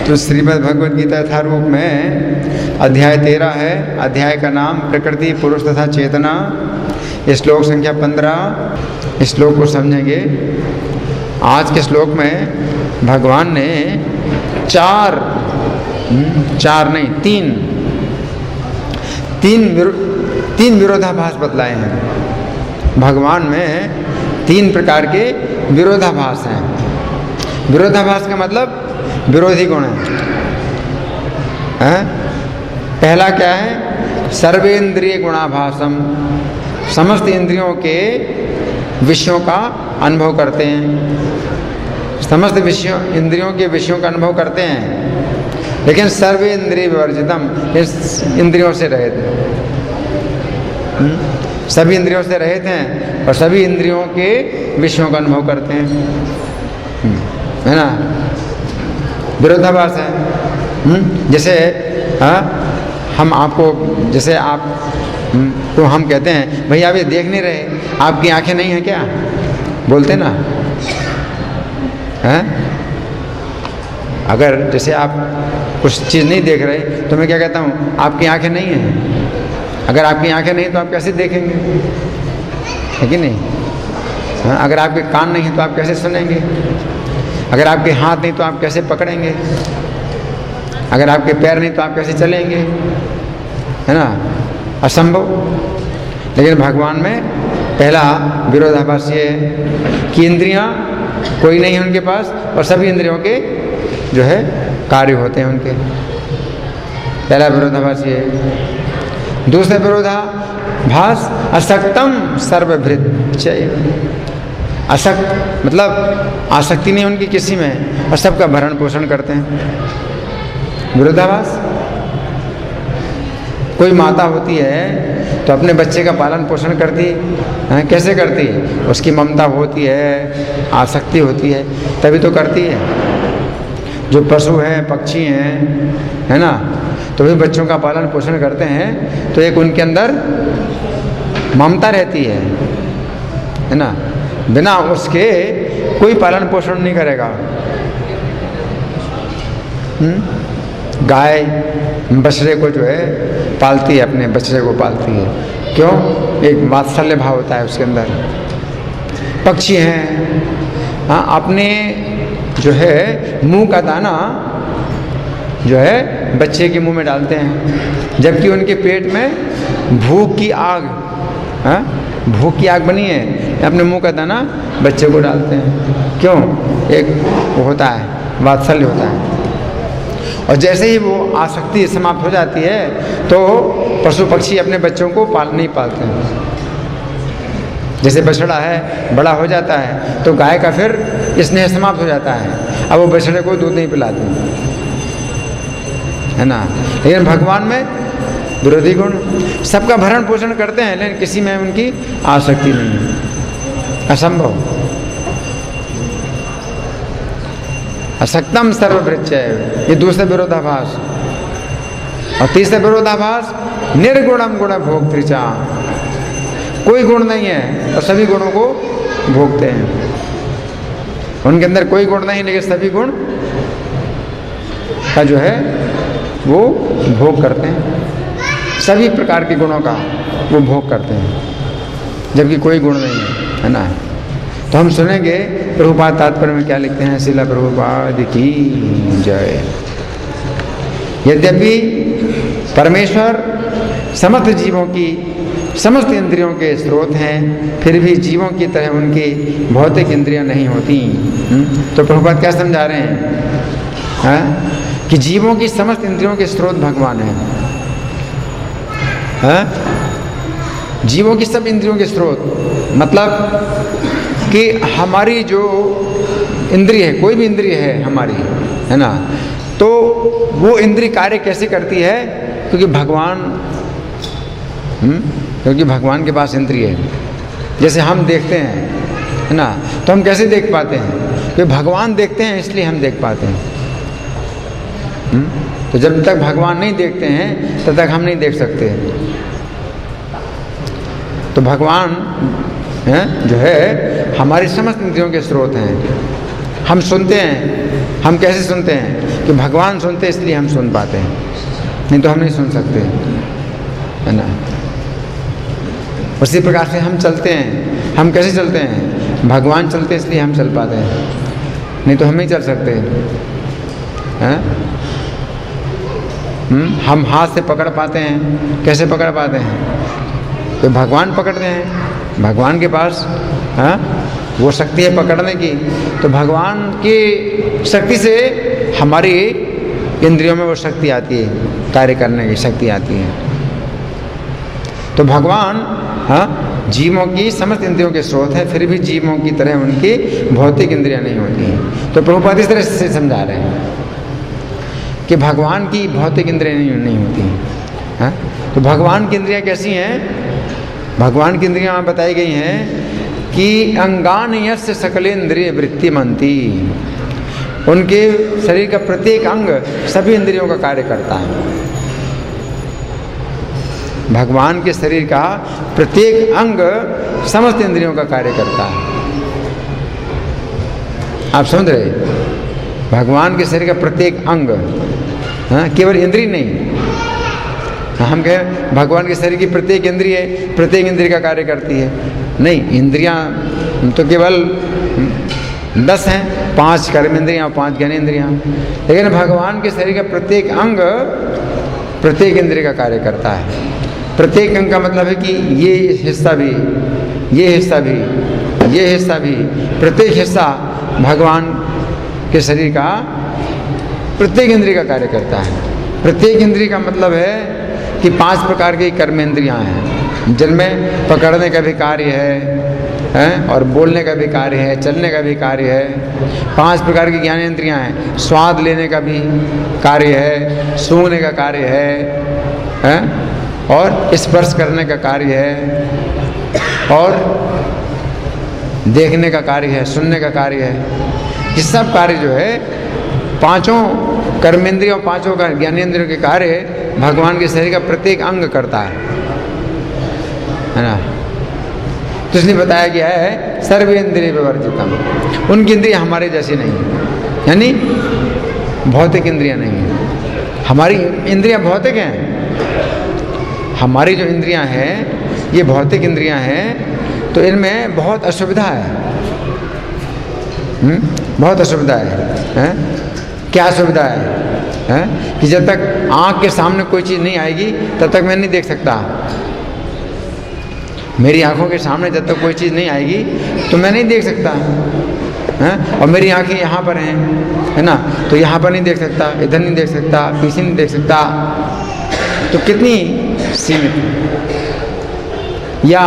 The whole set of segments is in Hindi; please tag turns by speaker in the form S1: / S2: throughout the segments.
S1: तो श्रीमद् भगवद गीता यथारूप में अध्याय 13 है। अध्याय का नाम प्रकृति, पुरुष तथा चेतना। श्लोक संख्या 15। इस श्लोक को समझेंगे। आज के श्लोक में भगवान ने तीन विरोधाभास बतलाए हैं। भगवान में 3 प्रकार के विरोधाभास हैं। विरोधाभास का मतलब विरोधी गुण है। पहला क्या है? सर्वेंद्रिय गुणाभासम, समस्त इंद्रियों के विषयों का अनुभव करते हैं। समस्त विषयों, इंद्रियों के विषयों का अनुभव करते हैं, लेकिन सर्वेंद्रिय विवर्जितम, इस इंद्रियों से रहित। सभी इंद्रियों से रहित हैं और सभी इंद्रियों के विषयों का अनुभव करते हैं, है ना। विरोधाभास है। जैसे हम आपको, जैसे आप तो हम कहते हैं भाई आप ये देख नहीं रहे, आपकी आंखें नहीं हैं क्या? बोलते ना हैं। अगर जैसे आप कुछ चीज़ नहीं देख रहे तो मैं क्या कहता हूँ, आपकी आंखें नहीं हैं। अगर आपकी आंखें नहीं तो आप कैसे देखेंगे, है कि नहीं? अगर आपके कान नहीं है तो आप कैसे सुनेंगे? अगर आपके हाथ नहीं तो आप कैसे पकड़ेंगे? अगर आपके पैर नहीं तो आप कैसे चलेंगे, है ना। असंभव। लेकिन भगवान में पहला विरोधाभास ये है कि इंद्रियां कोई नहीं है उनके पास और सभी इंद्रियों के जो है कार्य होते हैं उनके। पहला विरोधाभास ये है। दूसरा विरोधाभास असक्तम सर्वभृत चय। असक्त मतलब आसक्ति नहीं उनकी किसी में और सबका भरण पोषण करते हैं। विरोधाभास। कोई माता होती है तो अपने बच्चे का पालन पोषण करती है। कैसे करती है? उसकी ममता होती है, आसक्ति होती है, तभी तो करती है। जो पशु हैं, पक्षी हैं, है ना, तो भी बच्चों का पालन पोषण करते हैं तो एक उनके अंदर ममता रहती है ना। बिना उसके कोई पालन पोषण नहीं करेगा। गाय बछड़े को जो है पालती है, अपने बछड़े को पालती है। क्यों? एक वात्सल्य भाव होता है उसके अंदर। पक्षी हैं, हाँ, अपने जो है मुंह का दाना जो है बच्चे के मुंह में डालते हैं, जबकि उनके पेट में भूख की आग, हाँ, भूख की आग बनी है, अपने मुंह का दाना बच्चे को डालते हैं। क्यों? एक वो होता है, वात्सल्य होता है। और जैसे ही वो आसक्ति समाप्त हो जाती है तो पशु पक्षी अपने बच्चों को नहीं पालते हैं। जैसे बछड़ा है, बड़ा हो जाता है तो गाय का फिर स्नेह समाप्त हो जाता है, अब वो बछड़े को दूध नहीं पिलाते, है ना। लेकिन भगवान में विरोधी गुण, सबका भरण पोषण करते हैं लेकिन किसी में उनकी आसक्ति नहीं है। असंभव। असक्तम सर्वभृच्चय, ये दूसरा विरोधाभास। और तीसरा विरोधाभास निर्गुणम गुण भोक्तृचा। कोई गुण नहीं है और सभी गुणों को भोगते हैं। उनके अंदर कोई गुण नहीं लेकिन सभी गुण का जो है वो भोग करते हैं। सभी प्रकार के गुणों का वो भोग करते हैं, जबकि कोई गुण नहीं है ना। तो हम सुनेंगे प्रभुपाद तात्पर्य में क्या लिखते हैं। श्रील प्रभुपाद की जय। यद्यपि परमेश्वर समस्त जीवों की समस्त इंद्रियों के स्रोत हैं, फिर भी जीवों की तरह उनकी भौतिक इंद्रियां नहीं होती। तो प्रभुपाद क्या समझा रहे हैं? कि जीवों की समस्त इंद्रियों के स्रोत भगवान हैं। जीवों की सब इंद्रियों के स्रोत मतलब कि हमारी जो इंद्रिय है, कोई भी इंद्रिय है हमारी, है ना, तो वो इंद्रिय कार्य कैसे करती है? क्योंकि भगवान के पास इंद्रिय है। जैसे हम देखते हैं, है ना, तो हम कैसे देख पाते हैं? कि भगवान देखते हैं इसलिए हम देख पाते हैं। तो जब तक भगवान नहीं देखते हैं तब तक हम नहीं देख सकते। तो भगवान जो है हमारी समस्त इंद्रियों के स्रोत हैं। हम सुनते हैं, हम कैसे सुनते हैं? कि भगवान सुनते इसलिए हम सुन पाते हैं, नहीं तो हम नहीं सुन सकते, है ना। उसी प्रकार से हम चलते हैं, हम कैसे चलते हैं? भगवान चलते हैं इसलिए हम चल पाते हैं, नहीं तो हम नहीं चल सकते हैं। हम हाथ से पकड़ पाते हैं, कैसे पकड़ पाते हैं? तो भगवान पकड़ते हैं, भगवान के पास वो शक्ति है पकड़ने की, तो भगवान की शक्ति से हमारी इंद्रियों में वो शक्ति आती है, कार्य करने की शक्ति आती है। तो भगवान जीवों की समस्त इंद्रियों के स्रोत है, फिर भी जीवों की तरह उनकी भौतिक इंद्रियां नहीं होती हैं। तो प्रभुपाद इस तरह से समझा रहे हैं कि भगवान की भौतिक इंद्रियां नहीं होती हैं। तो भगवान की इंद्रियां कैसी हैं? भगवान की इंद्रियां बताई गई हैं कि अंगान यस्य सकलेन्द्रिय वृत्ति मनती, उनके शरीर का प्रत्येक अंग सभी इंद्रियों का कार्य करता है। भगवान के शरीर का प्रत्येक अंग समस्त इंद्रियों का कार्य करता है। आप समझ रहे? भगवान के शरीर का प्रत्येक अंग, केवल इंद्रिय नहीं। हम कहें भगवान के शरीर की प्रत्येक इंद्रिय का कार्य करती है, नहीं, इंद्रियां तो केवल 10 हैं, 5 कर्म इंद्रियां और 5 ज्ञान इंद्रियां, लेकिन भगवान के शरीर का प्रत्येक अंग प्रत्येक इंद्रिय का कार्य करता है। प्रत्येक अंग का मतलब है कि ये हिस्सा भी, ये हिस्सा भी, ये हिस्सा भी, प्रत्येक हिस्सा भगवान के शरीर का प्रत्येक इंद्रिय का कार्य करता है। प्रत्येक इंद्रिय का मतलब है कि 5 प्रकार की कर्म इंद्रियां हैं, जिनमें पकड़ने का भी कार्य है और बोलने का भी कार्य है, चलने का भी कार्य है। 5 प्रकार की ज्ञान इंद्रियां हैं, स्वाद लेने का भी कार्य है, सूंघने का कार्य है और स्पर्श करने का कार्य है और देखने का कार्य है, सुनने का कार्य है। ये सब कार्य जो है 5 कर्मेंद्रिय और 5 ज्ञानेंद्रियों के कार्य भगवान के शरीर का प्रत्येक अंग करता है ना। तो इसलिए बताया गया है सर्वेंद्रिय विवर्जितम, उनकी इंद्रियां हमारे जैसी नहीं है, यानी भौतिक इंद्रियां नहीं है। हमारी इंद्रियां भौतिक हैं, हमारी जो इंद्रियां हैं ये भौतिक इंद्रियां हैं, तो इनमें बहुत असुविधा है। बहुत असुविधा है? क्या असुविधा है? कि जब तक आँख के सामने कोई चीज़ नहीं आएगी तब तक मैं नहीं देख सकता। मेरी आँखों के सामने जब तक कोई चीज़ नहीं आएगी तो मैं नहीं देख सकता और मेरी आँखें यहाँ पर हैं, है ना, तो यहाँ पर नहीं देख सकता, इधर नहीं देख सकता, पीछे नहीं देख सकता, तो कितनी सीमित है। या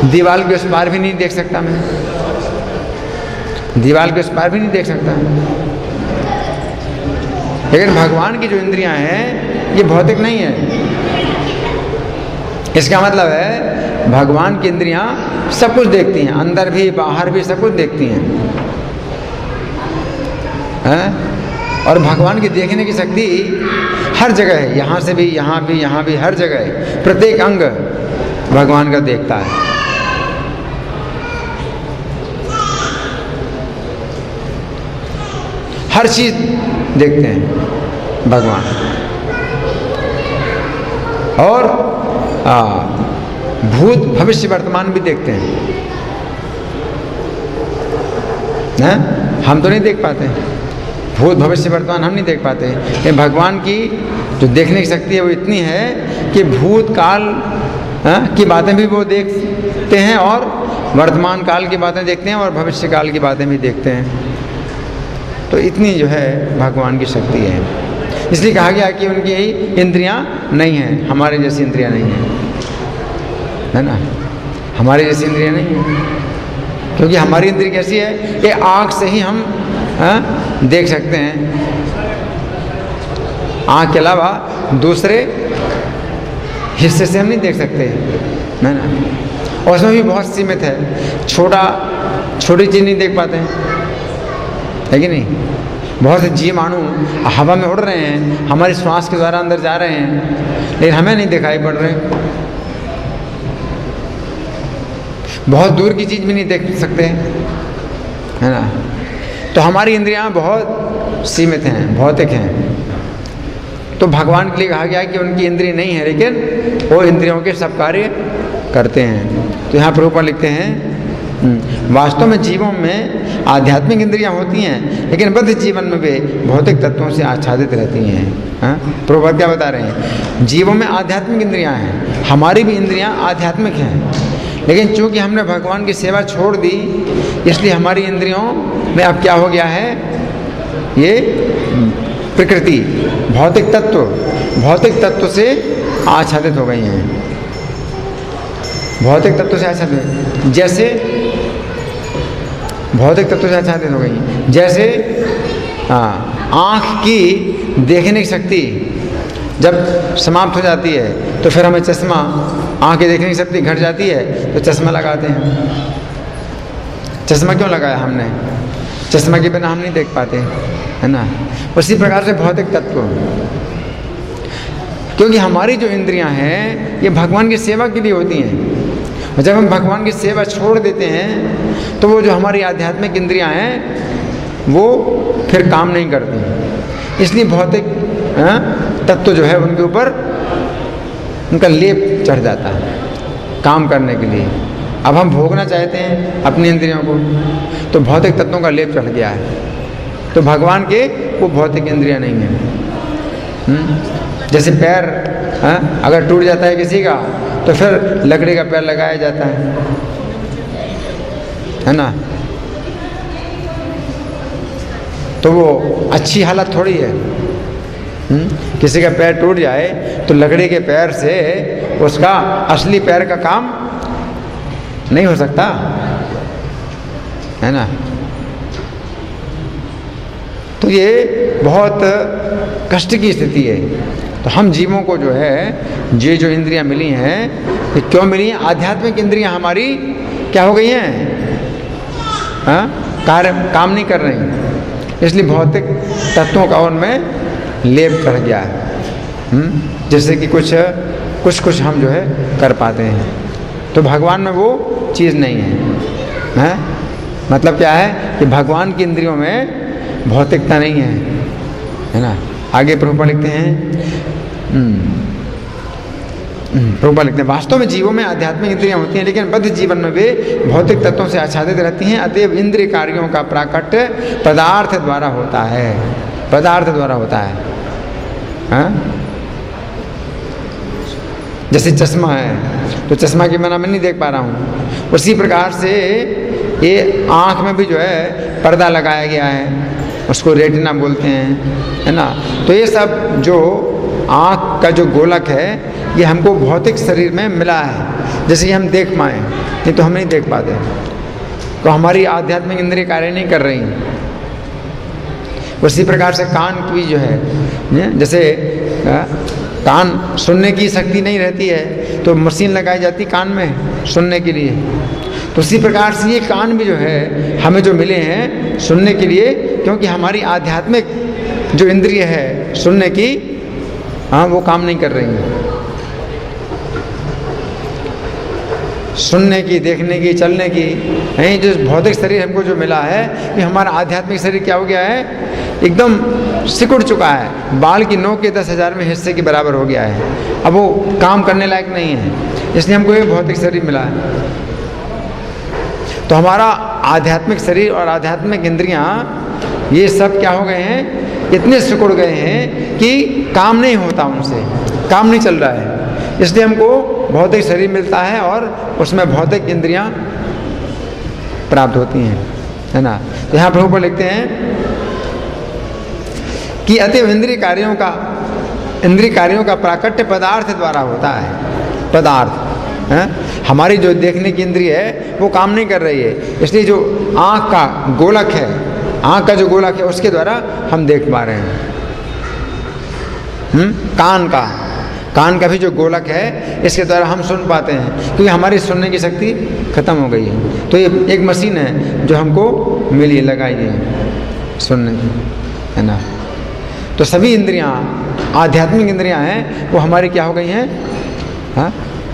S1: दीवार के उस पार भी नहीं देख सकता, मैं दीवार के उस पार भी नहीं देख सकता। लेकिन भगवान की जो इंद्रियां हैं ये भौतिक नहीं है। इसका मतलब है भगवान की इंद्रियां सब कुछ देखती हैं, अंदर भी बाहर भी सब कुछ देखती हैं, और भगवान की देखने की शक्ति हर जगह है, यहाँ से भी, यहाँ भी, यहाँ भी, हर जगह है। प्रत्येक अंग भगवान का देखता है। हर चीज देखते हैं भगवान, और भूत भविष्य वर्तमान भी देखते हैं। हम तो नहीं देख पाते, भूत भविष्य वर्तमान हम नहीं देख पाते। ये भगवान की जो देखने की शक्ति है वो इतनी है कि भूतकाल की बातें भी वो देखते हैं और वर्तमान काल की बातें देखते हैं और भविष्य काल की बातें भी देखते हैं। तो इतनी जो है भगवान की शक्ति है। इसलिए कहा गया कि उनकी इंद्रियां नहीं हैं, हमारे जैसी इंद्रियां नहीं हैं, है ना, हमारी जैसी इंद्रियां नहीं हैं। क्योंकि हमारी इंद्रिय कैसी है कि आँख से ही हम देख सकते हैं, आँख के अलावा दूसरे हिस्से से हम नहीं देख सकते, है ना। और उसमें भी बहुत सीमित है, छोटी चीज़ नहीं देख पाते हैं, है कि नहीं। बहुत से जीवाणु हवा में उड़ रहे हैं, हमारे श्वास के द्वारा अंदर जा रहे हैं, लेकिन हमें नहीं दिखाई पड़ रहे। बहुत दूर की चीज़ भी नहीं देख सकते, है ना। तो हमारी इंद्रियां बहुत सीमित हैं, भौतिक हैं। तो भगवान के लिए कहा गया कि उनकी इंद्रिय नहीं है, लेकिन वो इंद्रियों के सब कार्य करते हैं। तो यहाँ प्रभुपाद लिखते हैं वास्तव में जीवों में आध्यात्मिक इंद्रियां होती हैं, लेकिन बद्ध जीवन में वे भौतिक तत्वों से आच्छादित रहती हैं। प्रभुपाद क्या बता रहे हैं? जीवों में आध्यात्मिक इंद्रियां हैं, हमारी भी इंद्रियां आध्यात्मिक हैं, लेकिन चूंकि हमने भगवान की सेवा छोड़ दी, इसलिए हमारी इंद्रियों में अब क्या हो गया है? ये प्रकृति, भौतिक तत्व से आच्छादित हो गई हैं। भौतिक तत्व से आच्छादित, जैसे भौतिक तत्व से आच्छादित हो गई, जैसे आँख की देखने की शक्ति जब समाप्त हो जाती है तो फिर हमें चश्मा, आँख की देखने की शक्ति घट जाती है तो चश्मा लगाते हैं। चश्मा क्यों लगाया हमने? चश्मा के बिना हम नहीं देख पाते, है ना। उसी प्रकार से भौतिक तत्व, क्योंकि हमारी जो इंद्रियां हैं ये भगवान की सेवा के लिए होती हैं, और जब हम भगवान की सेवा छोड़ देते हैं तो वो जो हमारी आध्यात्मिक इंद्रियां हैं वो फिर काम नहीं करती। इसलिए भौतिक तत्व जो है उनके ऊपर उनका लेप चढ़ जाता है काम करने के लिए। अब हम भोगना चाहते हैं अपनी इंद्रियों को, तो भौतिक तत्वों का लेप चढ़ गया है। तो भगवान के वो भौतिक इंद्रियां नहीं हैं। जैसे पैर अगर टूट जाता है किसी का तो फिर लकड़ी का पैर लगाया जाता है ना। तो वो अच्छी हालत थोड़ी है। किसी का पैर टूट जाए तो लकड़ी के पैर से उसका असली पैर का काम नहीं हो सकता, है ना। तो ये बहुत कष्ट की स्थिति है। तो हम जीवों को जो है ये जो इंद्रियां मिली हैं, ये क्यों मिली हैं? आध्यात्मिक इंद्रियां हमारी क्या हो गई हैं? काम नहीं कर रही, इसलिए भौतिक तत्वों का उनमें लेप चढ़ गया है। जैसे कि कुछ हम जो है कर पाते हैं, तो भगवान में वो चीज़ नहीं है। मतलब क्या है कि भगवान की इंद्रियों में भौतिकता नहीं है ना। आगे प्रभुपाद लिखते हैं प्रभुपाद लिखते हैं वास्तव में जीवों में आध्यात्मिक इंद्रियां होती हैं, लेकिन बद्ध जीवन में वे भौतिक तत्वों से आच्छादित रहती हैं। अतएव इंद्रिय कार्यों का प्राकट्य पदार्थ द्वारा होता है, पदार्थ द्वारा होता है। जैसे चश्मा है तो चश्मा के बिना मैं नहीं देख पा रहा हूँ, उसी प्रकार से ये आँख में भी जो है पर्दा लगाया गया है, उसको रेटिना बोलते हैं, है ना। तो ये सब जो आँख का जो गोलक है ये हमको भौतिक शरीर में मिला है, जैसे कि हम देख पाएँ, नहीं तो हम नहीं देख पाते। तो हमारी आध्यात्मिक इंद्रिय कार्य नहीं कर रही। उसी प्रकार से कान की जो है, जैसे कान सुनने की शक्ति नहीं रहती है तो मशीन लगाई जाती कान में सुनने के लिए। तो उसी प्रकार से ये कान भी जो है हमें जो मिले हैं सुनने के लिए, क्योंकि हमारी आध्यात्मिक जो इंद्रिय है सुनने की, वो काम नहीं कर रही है। सुनने की, देखने की, चलने की, नहीं। जो भौतिक शरीर हमको जो मिला है ये हमारा आध्यात्मिक शरीर क्या हो गया है? एकदम सिकुड़ चुका है, बाल की नोक के 10,000 में हिस्से के बराबर हो गया है। अब वो काम करने लायक नहीं है, इसलिए हमको ये भौतिक शरीर मिला है। तो हमारा आध्यात्मिक शरीर और आध्यात्मिक इंद्रियां ये सब क्या हो गए हैं? इतने सिकुड़ गए हैं कि काम नहीं होता, उनसे काम नहीं चल रहा है। इसलिए हमको भौतिक शरीर मिलता है और उसमें भौतिक इंद्रियां प्राप्त होती हैं, है ना। तो यहाँ प्रभुपाद लिखते हैं कि अतएव इंद्रिय कार्यों का प्राकट्य पदार्थ द्वारा होता है। पदार्थ हमारी जो देखने की इंद्रिय है वो काम नहीं कर रही है, इसलिए जो आँख का गोलक है, आँख का जो गोलक है उसके द्वारा हम देख पा रहे हैं। कान का भी जो गोलक है इसके द्वारा हम सुन पाते हैं, क्योंकि हमारी सुनने की शक्ति खत्म हो गई है। तो ये एक मशीन है जो हमको मिली, लगाई है सुनने की, है ना। तो सभी इंद्रियां, आध्यात्मिक इंद्रियां हैं, वो हमारी क्या हो गई हैं?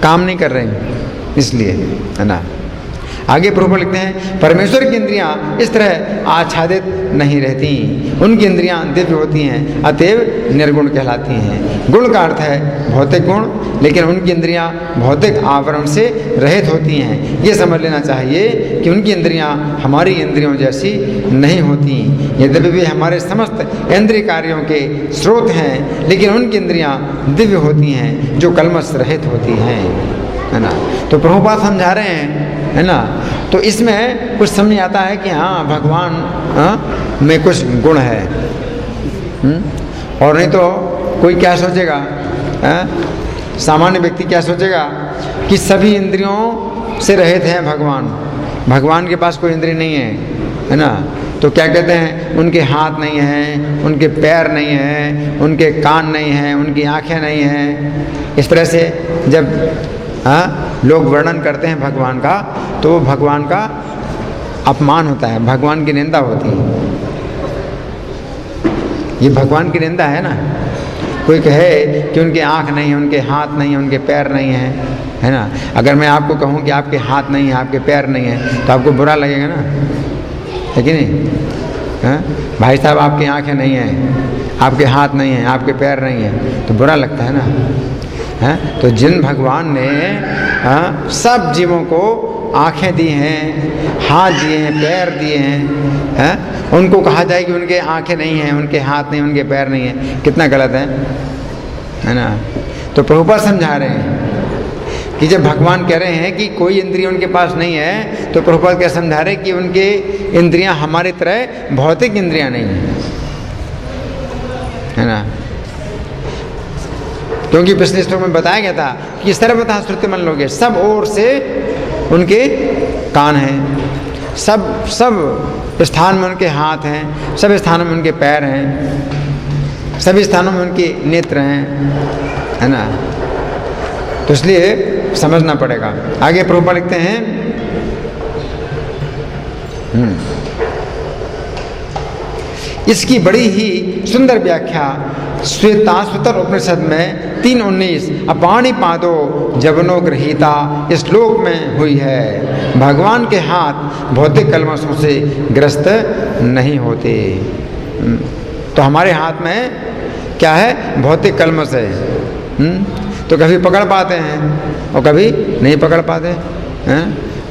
S1: काम नहीं कर रही, इसलिए, है ना। आगे प्रभुपाद लिखते हैं, परमेश्वर की इंद्रियां इस तरह आच्छादित नहीं रहती, उनकी इंद्रियां दिव्य होती हैं, अतएव निर्गुण कहलाती हैं। गुण का अर्थ है भौतिक गुण, लेकिन उनकी इंद्रियां भौतिक आवरण से रहित होती हैं। ये समझ लेना चाहिए कि उनकी इंद्रियां हमारी इंद्रियों जैसी नहीं होती। यद्यपि वे हमारे समस्त इंद्रिय कार्यों के स्रोत हैं, लेकिन उनकी इंद्रियां दिव्य होती हैं जो कलमश रहित होती हैं, है ना। तो प्रभुपाद समझा रहे हैं, है ना। तो इसमें कुछ समझ आता है कि हाँ भगवान में कुछ गुण है, और नहीं तो कोई क्या सोचेगा, सामान्य व्यक्ति क्या सोचेगा कि सभी इंद्रियों से रहित हैं भगवान, भगवान के पास कोई इंद्रिय नहीं है ना। तो क्या कहते हैं, उनके हाथ नहीं हैं, उनके पैर नहीं हैं, उनके कान नहीं हैं, उनकी आँखें नहीं हैं। इस तरह से जब लोग वर्णन करते हैं भगवान का, तो भगवान का अपमान होता है, भगवान की निंदा होती है। ये भगवान की निंदा है ना। कोई कहे कि उनके आँख नहीं है, उनके हाथ नहीं है, उनके पैर नहीं है, है ना। अगर मैं आपको कहूँ कि आपके हाथ नहीं है, आपके पैर नहीं है, तो आपको बुरा लगेगा ना, है कि नहीं। भाई साहब आपकी आँखें नहीं हैं, आपके हाथ नहीं हैं, आपके पैर नहीं हैं, तो बुरा लगता है ना। तो जिन भगवान ने सब जीवों को आँखें दी हैं, हाथ दिए हैं, पैर दिए हैं, उनको कहा जाए कि उनके आँखें नहीं हैं, उनके हाथ नहीं, उनके पैर नहीं हैं, कितना गलत है ना। तो प्रभुपाद समझा रहे हैं कि जब भगवान कह रहे हैं कि कोई इंद्रिय उनके पास नहीं है, तो प्रभुपाद क्या समझा रहे हैं कि उनके इंद्रियां हमारी तरह भौतिक इंद्रियां नहीं हैं, है ना। क्योंकि पिछले श्लोक में बताया गया था कि सर्वथा श्रुतिमन लोग, सब ओर से उनके कान हैं, सब स्थान में उनके हाथ हैं, सब स्थानों में उनके पैर हैं, सभी स्थानों में उनके नेत्र हैं, है ना। तो इसलिए समझना पड़ेगा। आगे प्रभुपाद लिखते हैं, इसकी बड़ी ही सुंदर व्याख्या श्वेताश्वतर उपनिषद में 3:19 अपाणी पादो जवनो गृहीता इस श्लोक में हुई है। भगवान के हाथ भौतिक कलमशों से ग्रस्त नहीं होते। तो हमारे हाथ में क्या है, भौतिक कलमश है। तो कभी पकड़ पाते हैं और कभी नहीं पकड़ पाते हैं।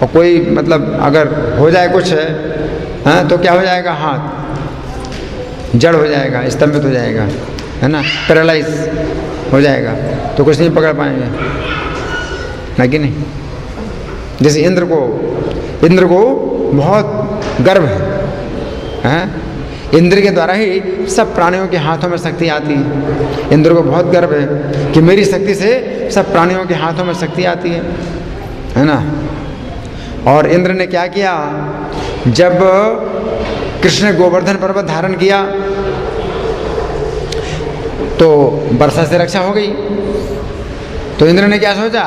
S1: और कोई मतलब अगर हो जाए कुछ है तो क्या हो जाएगा, हाथ जड़ हो जाएगा, स्तंभित हो जाएगा, है ना, पैरालाइज हो जाएगा, तो कुछ नहीं पकड़ पाएंगे, है कि नहीं। जैसे इंद्र को बहुत गर्व है, इंद्र के द्वारा ही सब प्राणियों के हाथों में शक्ति आती है। इंद्र को बहुत गर्व है कि मेरी शक्ति से सब प्राणियों के हाथों में शक्ति आती है ना। और इंद्र ने क्या किया, जब कृष्ण ने गोवर्धन पर्वत धारण किया तो वर्षा से रक्षा हो गई। तो इंद्र ने क्या सोचा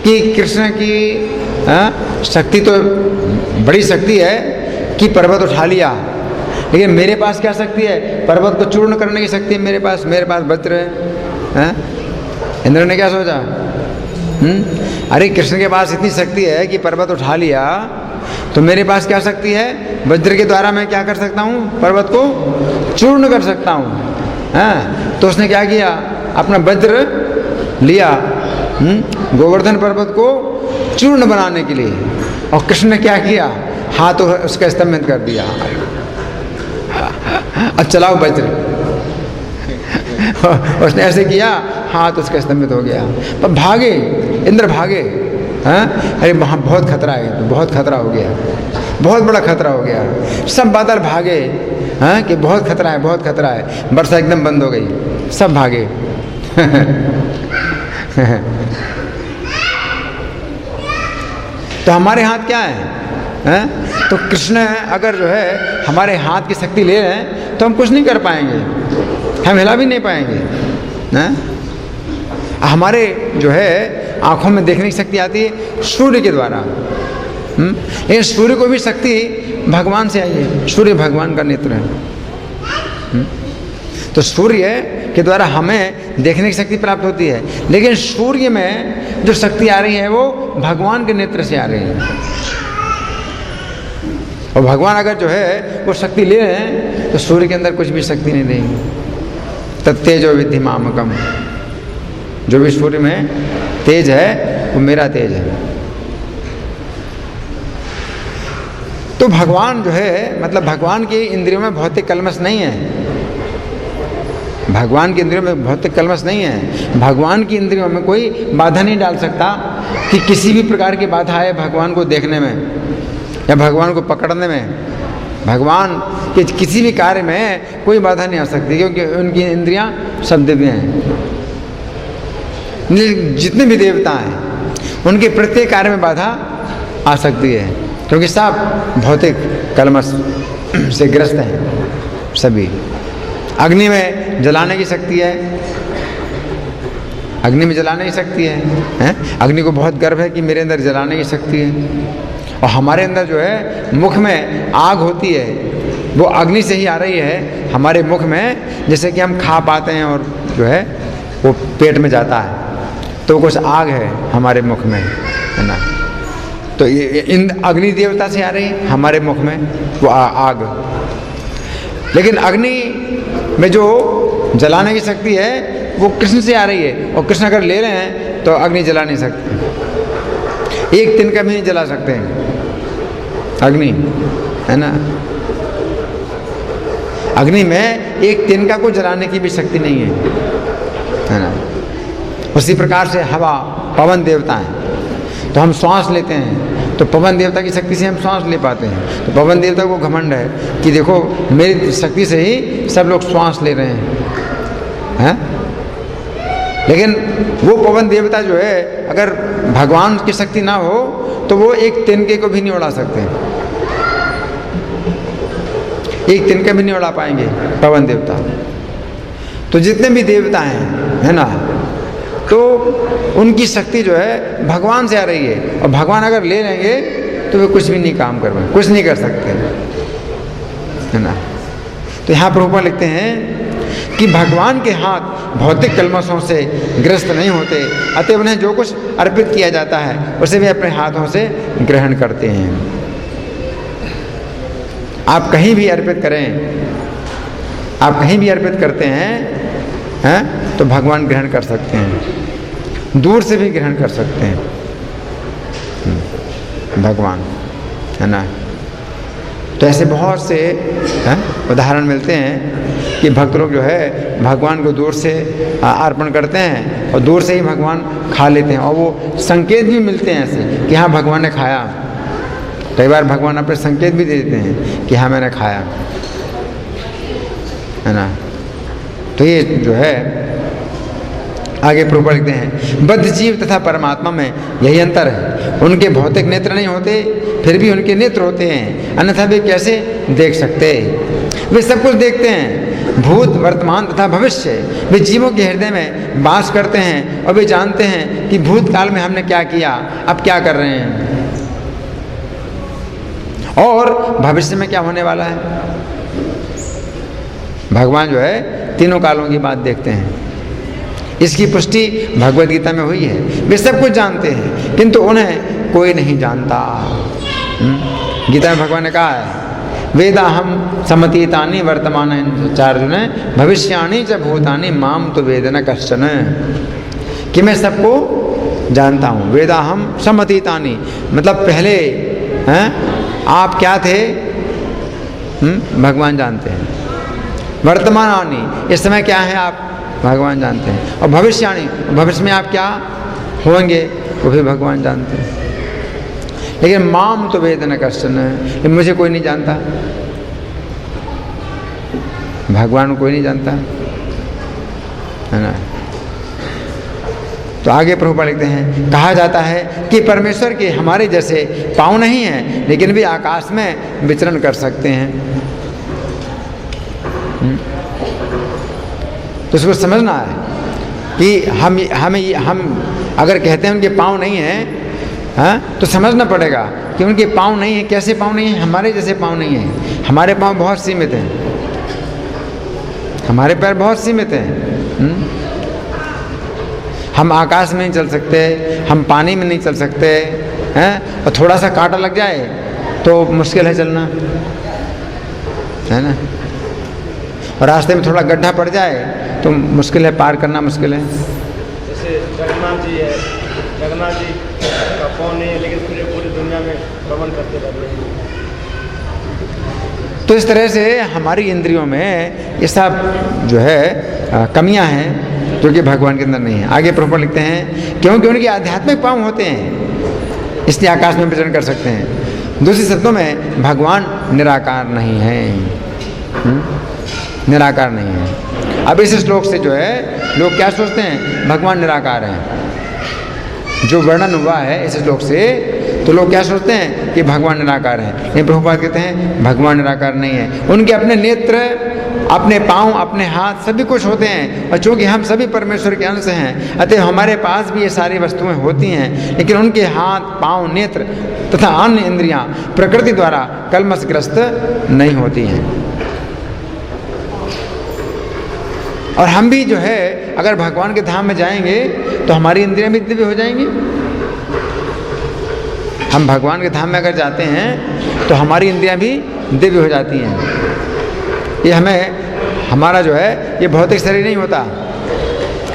S1: कि कृष्ण की शक्ति तो बड़ी शक्ति है कि पर्वत उठा लिया, लेकिन मेरे पास क्या शक्ति है, पर्वत को चूर्ण करने की शक्ति है मेरे पास वज्र है। इंद्र ने क्या सोचा, अरे कृष्ण के पास इतनी शक्ति है कि पर्वत उठा लिया, तो मेरे पास क्या शक्ति है, वज्र के द्वारा मैं क्या कर सकता हूँ, पर्वत को चूर्ण कर सकता हूँ। तो उसने क्या किया, अपना वज्र लिया गोवर्धन पर्वत को चूर्ण बनाने के लिए, और कृष्ण ने क्या किया, हाथ उसका स्तंभित कर दिया। अब चलाओ वज्र। उसने ऐसे किया, हाथ उसका स्तंभित हो गया। पर भागे, इंद्र भागे, अरे वहाँ बहुत खतरा है, तो बहुत खतरा हो गया, बहुत बड़ा खतरा हो गया। सब बादल भागे कि बहुत खतरा है, बहुत खतरा है। वर्षा एकदम बंद हो गई, सब भागे। तो हमारे हाथ क्या है, तो कृष्ण अगर जो है हमारे हाथ की शक्ति ले रहे हैं तो हम कुछ नहीं कर पाएंगे, हम हिला भी नहीं पाएंगे। हमारे जो है आँखों में देखने की शक्ति आती है सूर्य के द्वारा, लेकिन सूर्य को भी शक्ति भगवान से आई है, सूर्य भगवान का नेत्र है। तो सूर्य के द्वारा हमें देखने की शक्ति प्राप्त होती है, लेकिन सूर्य में जो शक्ति आ रही है वो भगवान के नेत्र से आ रही है। और भगवान अगर जो है वो शक्ति ले रहे हैं तो सूर्य के अंदर कुछ भी शक्ति नहीं देंगे। तत्तेजो विद्धि मामकम, जो भी सूर्य में तेज है वो मेरा तेज है। तो भगवान जो है, मतलब भगवान की इंद्रियों में भौतिक कल्मश नहीं है। भगवान की इंद्रियों में भौतिक कल्मश नहीं है। भगवान की इंद्रियों में कोई बाधा नहीं डाल सकता कि किसी भी प्रकार की बाधा आए भगवान को देखने में या भगवान को पकड़ने में। भगवान के किसी भी कार्य में कोई बाधा नहीं आ सकती, क्योंकि उनकी इंद्रियां सब दिव्य हैं। जितने भी देवता हैं उनके प्रत्येक कार्य में बाधा आ सकती है, क्योंकि सब भौतिक कल्मश से ग्रस्त हैं सभी। अग्नि में जलाने की शक्ति है, अग्नि में जलाने की शक्ति है? अग्नि को बहुत गर्व है कि मेरे अंदर जलाने की शक्ति है। और हमारे अंदर जो है मुख में आग होती है, वो अग्नि से ही आ रही है हमारे मुख में। जैसे कि हम खा पाते हैं और जो है वो पेट में जाता है, तो कुछ आग है हमारे मुख में, है ना। तो ये इन अग्नि देवता से आ रही है हमारे मुख में वो आग। लेकिन अग्नि में जो जलाने की शक्ति है वो कृष्ण से आ रही है, और कृष्ण अगर ले रहे हैं तो अग्नि जला नहीं सकते, एक तिनका भी नहीं जला सकते हैं अग्नि, है ना। अग्नि में एक तिनका को जलाने की भी शक्ति नहीं है ना। उसी प्रकार से हवा, पवन देवता है। तो हम श्वास लेते हैं तो पवन देवता की शक्ति से हम श्वास ले पाते हैं। तो पवन देवता को घमंड है कि देखो मेरी शक्ति से ही सब लोग श्वास ले रहे हैं। लेकिन वो पवन देवता जो है, अगर भगवान की शक्ति ना हो तो वो एक तिनके को भी नहीं उड़ा सकते, एक तिनका भी नहीं उड़ा पाएंगे पवन देवता। तो जितने भी देवता हैं, है ना, तो उनकी शक्ति जो है भगवान से आ रही है। और भगवान अगर ले लेंगे तो वे कुछ भी नहीं काम कर पाएंगे, कुछ नहीं कर सकते, है ना। तो यहाँ प्रभुपाद लिखते हैं कि भगवान के हाथ भौतिक कल्मशों से ग्रस्त नहीं होते, अतः उन्हें जो कुछ अर्पित किया जाता है उसे वे अपने हाथों से ग्रहण करते हैं। आप कहीं भी अर्पित करें, आप कहीं भी अर्पित करते हैं, तो भगवान ग्रहण कर सकते हैं, दूर से भी ग्रहण कर सकते हैं भगवान, है ना। तो ऐसे बहुत से उदाहरण मिलते हैं कि भक्त लोग जो है भगवान को दूर से अर्पण करते हैं और दूर से ही भगवान खा लेते हैं। और वो संकेत भी मिलते हैं ऐसे कि हाँ भगवान ने खाया। कई बार भगवान अपने संकेत भी दे देते हैं कि हाँ मैंने खाया, है ना। तो ये जो है आगे प्रभुपाद लिखते हैं, बद्ध जीव तथा परमात्मा में यही अंतर है। उनके भौतिक नेत्र नहीं होते, फिर भी उनके नेत्र होते हैं, अन्यथा वे कैसे देख सकते। वे सब कुछ देखते हैं, भूत, वर्तमान तथा भविष्य। वे जीवों के हृदय में वास करते हैं और वे जानते हैं कि भूतकाल में हमने क्या किया, अब क्या कर रहे हैं, और भविष्य में क्या होने वाला है। भगवान जो है तीनों कालों की बात देखते हैं। इसकी पुष्टि भगवद गीता में हुई है। वे सब कुछ जानते हैं किंतु उन्हें कोई नहीं जानता। गीता में भगवान ने कहा है, वेदाहम समतीतानि वर्तमान चार्जुन भविष्याणि च भूतानि माम तो वेद न कश्चन, कि मैं सबको जानता हूँ। वेदाहम समतीतानि मतलब पहले आप क्या थे, भगवान जानते हैं। वर्तमानानि इस समय क्या है आप भगवान जानते हैं। और भविष्याणि भविष्य में आप क्या होंगे वो भी भगवान जानते हैं। लेकिन माम तो वेद न कश्चन, मुझे कोई नहीं जानता, भगवान को कोई नहीं जानता, है ना। तो आगे प्रभुपाद लिखते हैं, कहा जाता है कि परमेश्वर के हमारे जैसे पाँव नहीं हैं, लेकिन वे आकाश में विचरण कर सकते हैं। तो इसको समझना है कि हम अगर कहते हैं उनके पाँव नहीं हैं, तो समझना पड़ेगा कि उनके पाँव नहीं हैं। कैसे पाँव नहीं हैं? हमारे जैसे पाँव नहीं हैं। हमारे पाँव बहुत सीमित हैं, हमारे पैर बहुत सीमित हैं। हम आकाश में नहीं चल सकते, हम पानी में नहीं चल सकते हैं, और थोड़ा सा कांटा लग जाए तो मुश्किल है चलना, है ना। और रास्ते में थोड़ा गड्ढा पड़ जाए तो मुश्किल है, पार करना मुश्किल है।
S2: जैसे जगन्नाथ जी है, जगन्नाथ जी का फोन नहीं है लेकिन पूरी दुनिया में भ्रमण करते रहते हैं।
S1: तो इस तरह से हमारी इंद्रियों में ये सब जो है कमियां हैं जो कि भगवान के अंदर नहीं है। आगे प्रभुपाद लिखते हैं क्योंकि उनके आध्यात्मिक पांव होते हैं इसलिए आकाश में विचरण कर सकते हैं। दूसरे शब्दों में भगवान निराकार नहीं है, निराकार नहीं है। अब इस श्लोक से जो है लोग क्या सोचते हैं, भगवान निराकार हैं। जो वर्णन हुआ है इस श्लोक से तो लोग क्या सोचते हैं कि भगवान निराकार हैं। लेकिन प्रभुपाद कहते हैं भगवान निराकार नहीं है। उनके अपने नेत्र, अपने पाँव, अपने हाथ सभी कुछ होते हैं, और चूँकि हम सभी परमेश्वर के अंश हैं अतः हमारे पास भी ये सारी वस्तुएं होती हैं, लेकिन उनके हाथ, पाँव, नेत्र तथा अन्य इंद्रियां प्रकृति द्वारा कलमशग्रस्त नहीं होती हैं। और हम भी जो है अगर भगवान के धाम में जाएंगे तो हमारी इंद्रियां भी दिव्य हो जाएंगी। हम भगवान के धाम में अगर जाते हैं तो हमारी इंद्रियां भी दिव्य हो जाती हैं। ये हमें, हमारा जो है ये भौतिक शरीर नहीं होता,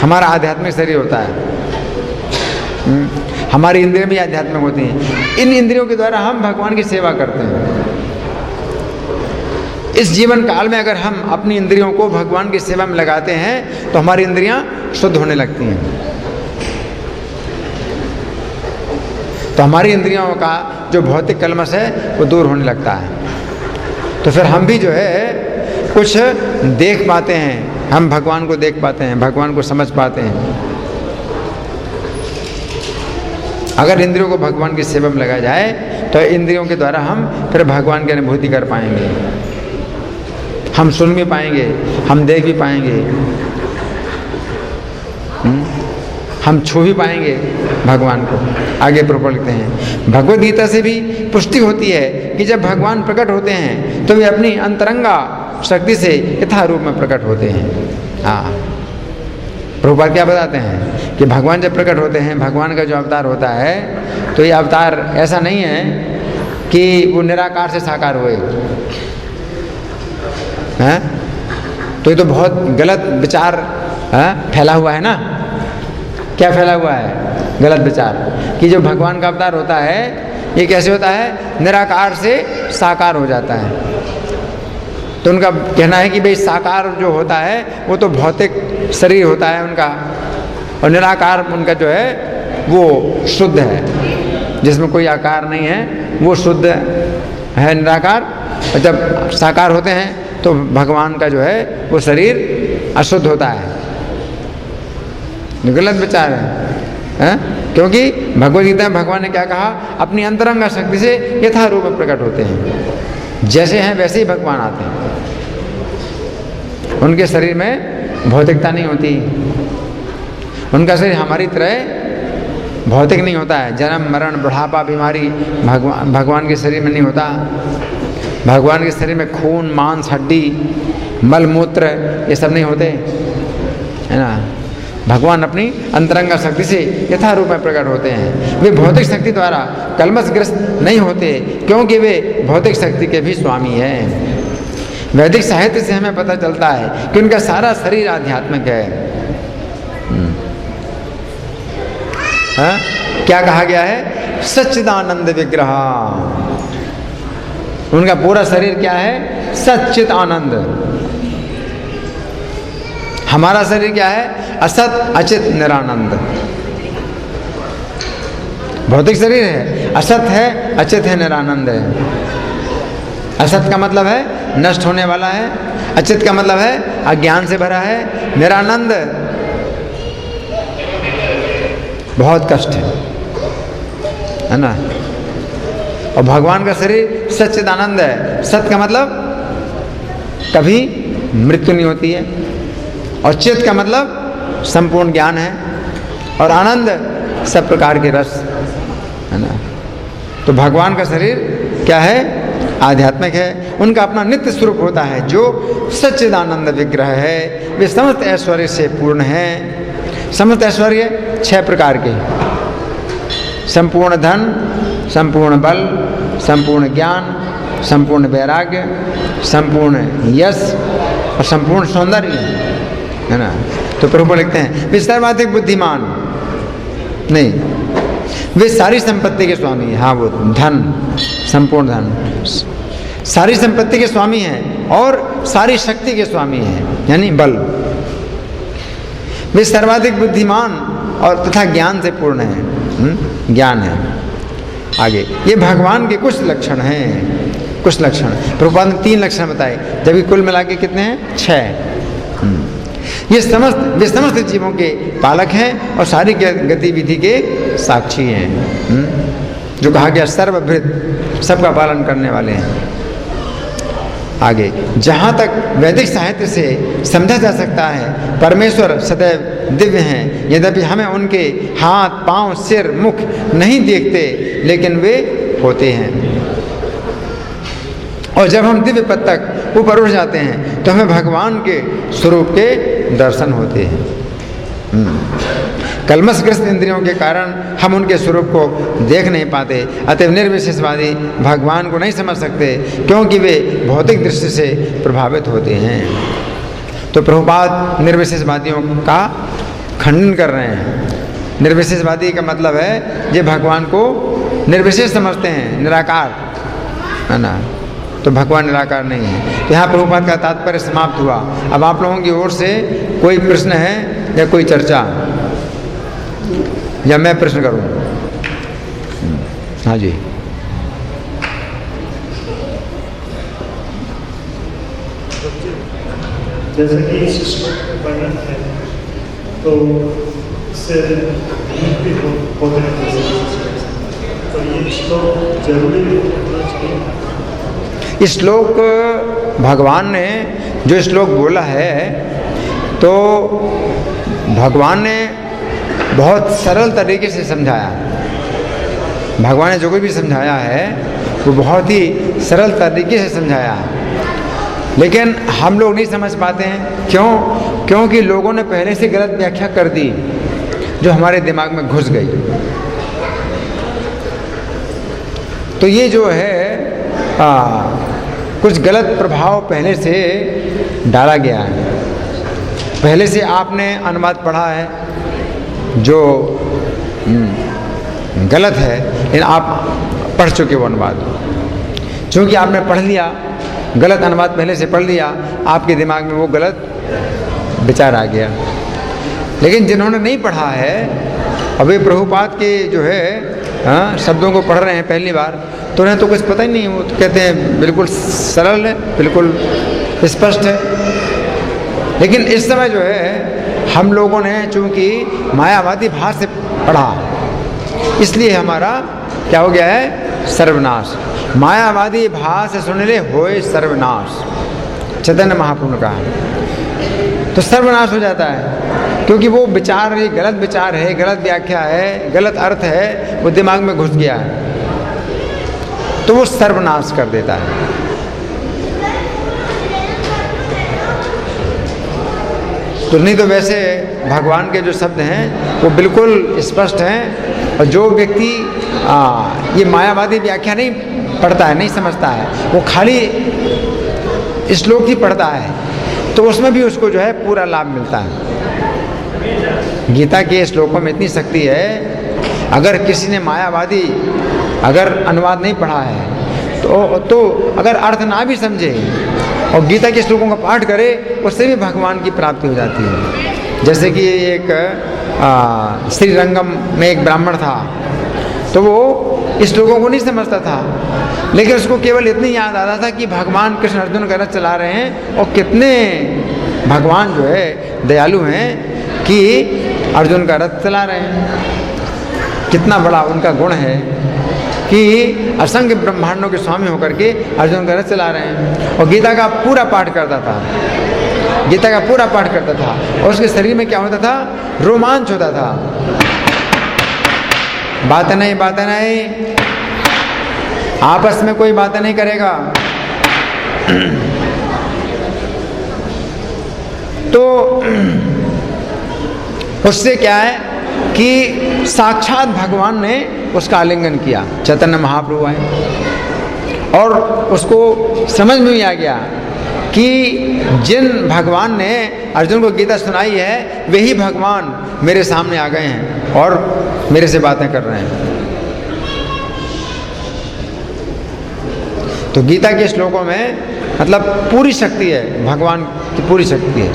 S1: हमारा आध्यात्मिक शरीर होता है। हमारी इंद्रियां भी आध्यात्मिक होती हैं। इन इंद्रियों के द्वारा हम भगवान की सेवा करते हैं। इस जीवन काल में अगर हम अपनी इंद्रियों को भगवान की सेवा में लगाते हैं तो हमारी इंद्रियां शुद्ध होने लगती हैं। तो हमारी इंद्रियों का जो भौतिक कलमश है वो दूर होने लगता है। तो फिर हम भी जो है कुछ देख पाते हैं, हम भगवान को देख पाते हैं, भगवान को समझ पाते हैं। अगर इंद्रियों को भगवान की सेवा में लगाया जाए तो इंद्रियों के द्वारा हम फिर भगवान की अनुभूति कर पाएंगे। हम सुन भी पाएंगे, हम देख भी पाएंगे, हम छू भी पाएंगे भगवान को। आगे प्रभुपाद लिखते हैं भगवद गीता से भी पुष्टि होती है कि जब भगवान प्रकट होते हैं तो वे अपनी अंतरंगा शक्ति से यथा रूप में प्रकट होते हैं। हाँ, प्रभुपाद क्या बताते हैं कि भगवान जब प्रकट होते हैं, भगवान का जो अवतार होता है तो ये अवतार ऐसा नहीं है कि वो निराकार से साकार हुए हैं। तो ये तो बहुत गलत विचार फैला हुआ है ना। क्या फैला हुआ है? गलत विचार कि जो भगवान का अवतार होता है ये कैसे होता है, निराकार से साकार हो जाता है। तो उनका कहना है कि भाई साकार जो होता है वो तो भौतिक शरीर होता है उनका, और निराकार उनका जो है वो शुद्ध है, जिसमें कोई आकार नहीं है, वो शुद्ध है निराकार। और जब साकार होते हैं तो भगवान का जो है वो शरीर अशुद्ध होता है। गलत विचार है, क्योंकि भगवद गीता में भगवान ने क्या कहा, अपनी अंतरंगा शक्ति से यथा रूप में प्रकट होते हैं। जैसे हैं वैसे ही भगवान आते हैं। उनके शरीर में भौतिकता नहीं होती, उनका शरीर हमारी तरह भौतिक नहीं होता है। जन्म, मरण, बुढ़ापा, बीमारी भगवान के शरीर में नहीं होता। भगवान के शरीर में खून, मांस, हड्डी, मल मूत्र ये सब नहीं होते, है ना। भगवान अपनी अंतरंगा शक्ति से यथा रूप में प्रकट होते हैं। वे भौतिक शक्ति द्वारा कलमशग्रस्त नहीं होते क्योंकि वे भौतिक शक्ति के भी स्वामी हैं। वैदिक साहित्य से हमें पता चलता है कि उनका सारा शरीर आध्यात्मिक है। क्या कहा गया है? सच्चिदानंद विग्रह। उनका पूरा शरीर क्या है? सच्चित आनंद। हमारा शरीर क्या है? असत अचित निरानंद। भौतिक शरीर है, असत है, अचित है, निरानंद है। असत का मतलब है नष्ट होने वाला है, अचित का मतलब है अज्ञान से भरा है, निरानंद बहुत कष्ट है ना। और भगवान का शरीर सच्चिदानंद है। सत का मतलब कभी मृत्यु नहीं होती है, और चित का मतलब संपूर्ण ज्ञान है, और आनंद सब प्रकार के रस, है ना। तो भगवान का शरीर क्या है? आध्यात्मिक है, उनका अपना नित्य स्वरूप होता है जो सच्चिदानंद विग्रह है। वे समस्त ऐश्वर्य से पूर्ण है। समस्त ऐश्वर्य 6 प्रकार के, संपूर्ण धन, संपूर्ण बल, संपूर्ण ज्ञान, संपूर्ण वैराग्य, संपूर्ण यश और संपूर्ण सौंदर्य, है ना। तो प्रभु लिखते हैं वे सर्वाधिक बुद्धिमान नहीं, वे सारी संपत्ति के स्वामी हैं। हाँ, वो धन, संपूर्ण धन, सारी संपत्ति के स्वामी हैं और सारी शक्ति के स्वामी हैं, यानी बल। वे सर्वाधिक बुद्धिमान और तथा ज्ञान से पूर्ण हैं, ज्ञान है। आगे ये भगवान के कुछ लक्षण हैं, कुछ लक्षण प्रभुपाद ने 3 लक्षण बताए, जबकि कुल मिला के कितने हैं? 6। वे समस्त जीवों के पालक हैं और सारी गतिविधि के साक्षी हैं। जो कहा गया सर्वभृत, सबका पालन करने वाले हैं। आगे जहाँ तक वैदिक साहित्य से समझा जा सकता है, परमेश्वर सदैव दिव्य हैं। यद्यपि हमें उनके हाथ, पांव, सिर, मुख नहीं देखते, लेकिन वे होते हैं। और जब हम दिव्य पद तक ऊपर उठ जाते हैं तो हमें भगवान के स्वरूप के दर्शन होते हैं। कलमशग्रस्त इंद्रियों के कारण हम उनके स्वरूप को देख नहीं पाते। अतः निर्विशेषवादी भगवान को नहीं समझ सकते, क्योंकि वे भौतिक दृष्टि से प्रभावित होते हैं। तो प्रभुपाद निर्विशेषवादियों का खंडन कर रहे हैं। निर्विशेषवादी का मतलब है ये भगवान को निर्विशेष समझते हैं, निराकार, है ना। तो भगवान निराकार नहीं है। तो यहाँ प्रभुपाद का तात्पर्य समाप्त हुआ। अब आप लोगों की ओर से कोई प्रश्न है या कोई चर्चा, या मैं प्रश्न करूं? हाँ जी।
S3: जैसे कि इस श्लोक में वर्णन है, तो इससे भी होते हैं, तो ये श्लोक जरूरी होना चाहिए।
S1: इस श्लोक भगवान ने जो श्लोक बोला है, तो भगवान ने बहुत सरल तरीके से समझाया। भगवान ने जो कोई भी समझाया है वो बहुत ही सरल तरीके से समझाया है, लेकिन हम लोग नहीं समझ पाते हैं। क्यों? क्योंकि लोगों ने पहले से गलत व्याख्या कर दी, जो हमारे दिमाग में घुस गई। तो ये जो है कुछ गलत प्रभाव पहले से डाला गया है। पहले से आपने अनुवाद पढ़ा है जो गलत है, लेकिन आप पढ़ चुके वो अनुवाद। चूँकि आपने पढ़ लिया, गलत अनुवाद पहले से पढ़ लिया, आपके दिमाग में वो गलत विचार आ गया। लेकिन जिन्होंने नहीं पढ़ा है, अभी प्रभुपाद के जो है शब्दों को पढ़ रहे हैं पहली बार, तो उन्हें तो कुछ पता ही नहीं। वो तो कहते हैं बिल्कुल सरल है, बिल्कुल स्पष्ट है। लेकिन इस समय जो है हम लोगों ने चूँकि मायावादी भाव से पढ़ा, इसलिए हमारा क्या हो गया है? सर्वनाश। मायावादी भाव से सुन ले होए सर्वनाश, चैतन्य महाप्रभु का है। तो सर्वनाश हो जाता है, क्योंकि वो विचार है, गलत विचार है, गलत व्याख्या है, गलत अर्थ है, वो दिमाग में घुस गया है, तो वो सर्वनाश कर देता है। तो नहीं तो वैसे भगवान के जो शब्द हैं वो बिल्कुल स्पष्ट हैं। और जो व्यक्ति ये मायावादी व्याख्या नहीं पढ़ता है, नहीं समझता है, वो खाली श्लोक ही पढ़ता है, तो उसमें भी उसको जो है पूरा लाभ मिलता है। गीता के श्लोकों में इतनी शक्ति है, अगर किसी ने मायावादी अगर अनुवाद नहीं पढ़ा है तो अगर अर्थ ना भी समझे और गीता के श्लोकों का पाठ करे, उससे भी भगवान की प्राप्ति हो जाती है। जैसे कि एक श्रीरंगम में एक ब्राह्मण था, तो वो इस श्लोकों को नहीं समझता था, लेकिन उसको केवल इतनी याद आता था कि भगवान कृष्ण अर्जुन का रथ चला रहे हैं और कितने भगवान जो है दयालु हैं कि अर्जुन का रथ चला रहे हैं। कितना बड़ा उनका गुण है कि असंख्य ब्रह्मांडों के स्वामी होकर के अर्जुन का रथ चला रहे हैं। और गीता का पूरा पाठ करता था, गीता का पूरा पाठ करता था, और उसके शरीर में क्या होता था? रोमांच होता था। बात नहीं आपस में कोई बातें नहीं करेगा। तो उससे क्या है कि साक्षात भगवान ने उसका आलिंगन किया। चैतन्य महाप्रभु आए और उसको समझ में ही आ गया कि जिन भगवान ने अर्जुन को गीता सुनाई है वही भगवान मेरे सामने आ गए हैं और मेरे से बातें कर रहे हैं। तो गीता के श्लोकों में मतलब पूरी शक्ति है, भगवान की पूरी शक्ति है।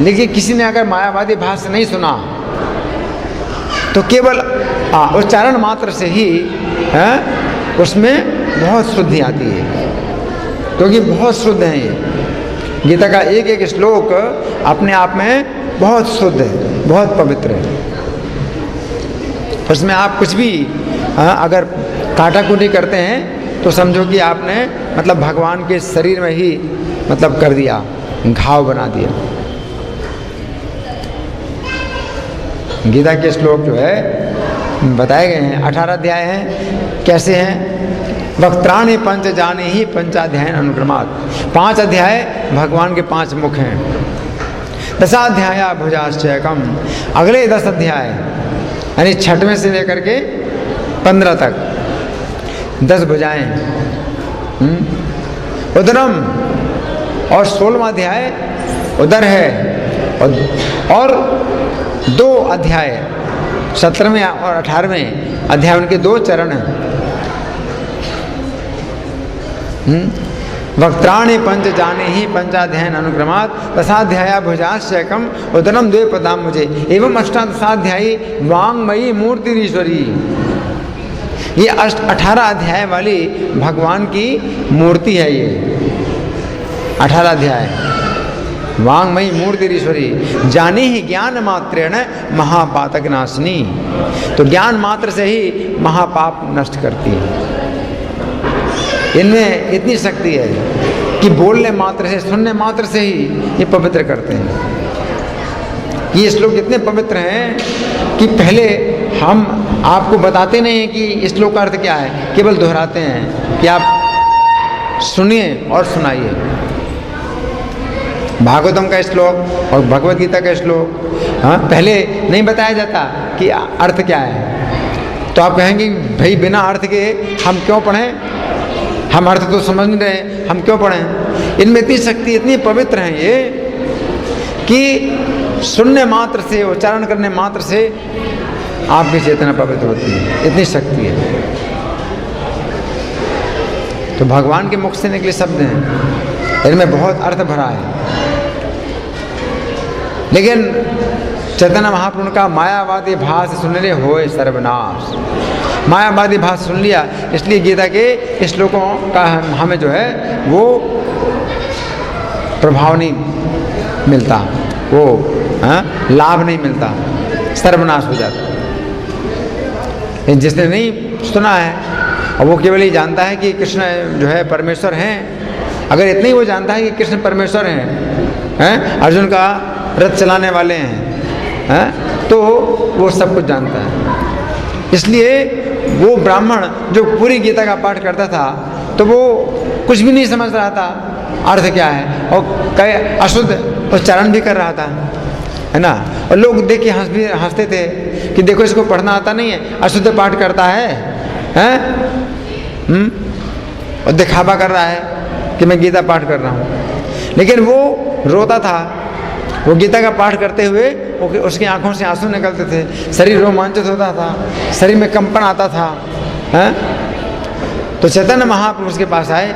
S1: लेकिन किसी ने अगर मायावादी भाष्य नहीं सुना तो केवल उच्चारण मात्र से ही उसमें बहुत शुद्धि आती है, क्योंकि बहुत शुद्ध है ये। गीता का एक एक श्लोक अपने आप में बहुत शुद्ध है, बहुत पवित्र है। उसमें आप कुछ भी अगर काटाकुटी करते हैं तो समझो कि आपने मतलब भगवान के शरीर में ही मतलब कर दिया, घाव बना दिया। गीता के श्लोक जो है बताए गए हैं, 18 अध्याय हैं। कैसे हैं? वक्त्राणि पंच जाने ही पंचाध्याय अनुक्रमात्। 5 अध्याय भगवान के 5 मुख हैं। 10 अध्याय भुजाश्चैकम। अगले 10 अध्याय यानी 6वें से लेकर के 15 तक 10 भुजाएं। उदरम और 16वां अध्याय उदर है और 2 अध्याय 17वें और 18वें अध्याय उनके 2 चरण हैं। वक्त्राणि पंच जाने ही पंचाध्यायन अनुक्रमात्। 10 भुजाश्चैकम उदरम 2 पदाम मुझे एवं 18 वांगमयी मूर्तिरीश्वरी। ये 18 अध्याय वाली भगवान की मूर्ति है। ये 18 अध्याय वांगमयी मूर्तिरीश्वरी। जाने ही ज्ञान मात्रेण महापातक नाशिनी। तो ज्ञान मात्र से ही महापाप नष्ट करती है। इनमें इतनी शक्ति है कि बोलने मात्र से, सुनने मात्र से ही ये पवित्र करते हैं। ये श्लोक इतने पवित्र हैं कि पहले हम आपको बताते नहीं हैं कि इस श्लोक का अर्थ क्या है, केवल दोहराते हैं कि आप सुनिए और सुनाइए। भागवतम का श्लोक और भगवद गीता का श्लोक पहले नहीं बताया जाता कि अर्थ क्या है। तो आप कहेंगे भाई बिना अर्थ के हम क्यों पढ़ें, हम अर्थ तो समझ नहीं रहे, हम क्यों पढ़ें। इनमें इतनी शक्ति, इतनी पवित्र हैं ये कि सुनने मात्र से, उच्चारण करने मात्र से आपकी चेतना पवित्र होती है। इतनी शक्ति है। तो भगवान के मुख से निकले शब्द हैं, इनमें बहुत अर्थ भरा है। लेकिन चैतन्य महाप्रभु का मायावादी भाष सुनने होए सर्वनाश। मायावादी भाष सुन लिया, इसलिए गीता के श्लोकों का हमें जो है वो प्रभाव नहीं मिलता, वो लाभ नहीं मिलता, सर्वनाश हो जाता। जिसने नहीं सुना है और वो केवल ही जानता है कि कृष्ण जो है परमेश्वर हैं, अगर इतना ही वो जानता है कि कृष्ण परमेश्वर हैं, अर्जुन का रथ चलाने वाले हैं, तो वो सब कुछ जानता है। इसलिए वो ब्राह्मण जो पूरी गीता का पाठ करता था तो वो कुछ भी नहीं समझ रहा था अर्थ क्या है, और कई अशुद्ध उच्चारण भी कर रहा था, है ना। और लोग देख के हंसते थे कि देखो इसको पढ़ना आता नहीं है, अशुद्ध पाठ करता है, और दिखावा कर रहा है कि मैं गीता पाठ कर रहा हूँ। लेकिन वो रोता था, वो गीता का पाठ करते हुए उसकी आंखों से आंसू निकलते थे, शरीर रोमांचित होता था, शरीर में कंपन आता था, तो चैतन्य महाप्रभु उसके पास आए।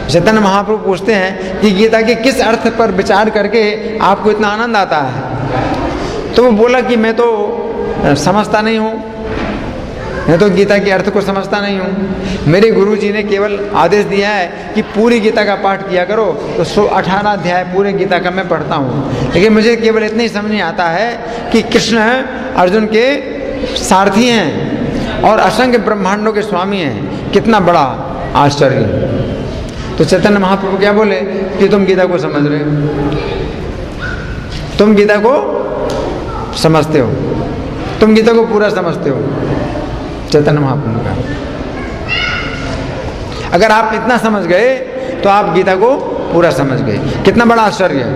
S1: चैतन्य महाप्रभु पूछते हैं कि गीता के किस अर्थ पर विचार करके आपको इतना आनंद आता है। तो वो बोला कि मैं तो समझता नहीं हूँ, मैं तो गीता के अर्थ को समझता नहीं हूँ। मेरे गुरुजी ने केवल आदेश दिया है कि पूरी गीता का पाठ किया करो, तो 18 अध्याय पूरे गीता का मैं पढ़ता हूँ। लेकिन मुझे केवल इतना ही समझ नहीं आता है कि कृष्ण अर्जुन के सारथी हैं और असंख्य ब्रह्मांडों के स्वामी हैं। कितना बड़ा आश्चर्य। तो चैतन्य महाप्रभु क्या बोले कि तुम गीता को समझ रहे हो, तुम गीता को समझते हो, तुम गीता को पूरा समझते हो। चैतन्य महाप्रभु का अगर आप इतना समझ गए तो आप गीता को पूरा समझ गए। कितना बड़ा आश्चर्य है।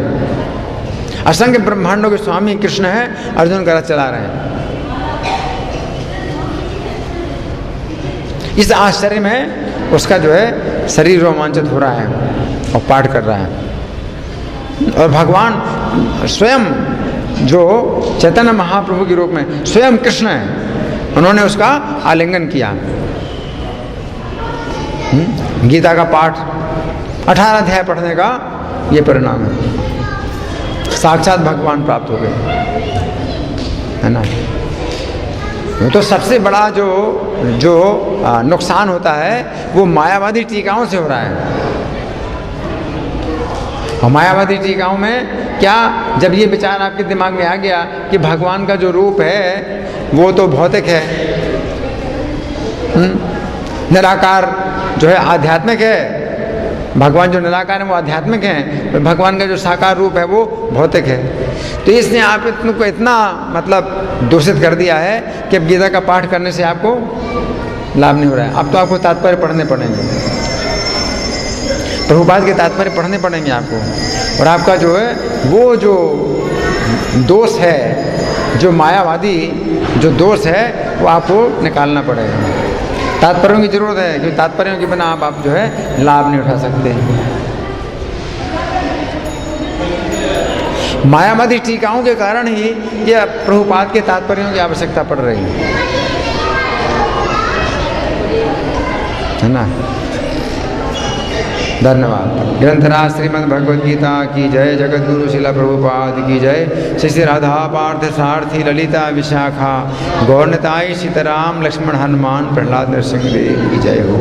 S1: असंख्य ब्रह्मांडों के स्वामी कृष्ण है, अर्जुन का रथ चला रहे हैं। इस आश्चर्य में उसका जो है शरीर रोमांचित हो रहा है और पाठ कर रहा है। और भगवान स्वयं जो चैतन्य महाप्रभु के रूप में स्वयं कृष्ण है, उन्होंने उसका आलिंगन किया। गीता का पाठ 18 अध्याय पढ़ने का ये परिणाम है। साक्षात भगवान प्राप्त हो गए, है ना। तो सबसे बड़ा जो नुकसान होता है वो मायावादी टीकाओं से हो रहा है। और मायावादी टीकाओं में क्या, जब ये विचार आपके दिमाग में आ गया कि भगवान का जो रूप है वो तो भौतिक है, निराकार जो है आध्यात्मिक है, भगवान जो निराकार है वो आध्यात्मिक है, भगवान का जो साकार रूप है वो भौतिक है। तो इसने आप को इतना मतलब दूषित कर दिया है कि अब गीता का पाठ करने से आपको लाभ नहीं हो रहा है। अब तो आपको तात्पर्य पढ़ने पड़ेंगे, प्रभुपाद के तात्पर्य पढ़ने पड़ेंगे आपको। और आपका जो है वो जो दोष है, जो मायावादी जो दोष है, वो आपको निकालना पड़ेगा। तात्पर्यों की जरूरत है, क्योंकि तात्पर्यों के बिना आप जो है लाभ नहीं उठा सकते। मायावादी टीकाओं के कारण ही ये प्रभुपाद के तात्पर्यों की आवश्यकता पड़ रही है ना। धन्यवाद। ग्रंथराज श्रीमद् भगवद गीता की जय। जगतगुरु शिला प्रभुपाद की जय। श्री श्री राधा पार्थ सारथी ललिता विशाखा गौरनिताई सीताराम लक्ष्मण हनुमान प्रहलाद नरसिंह देव की जय हो।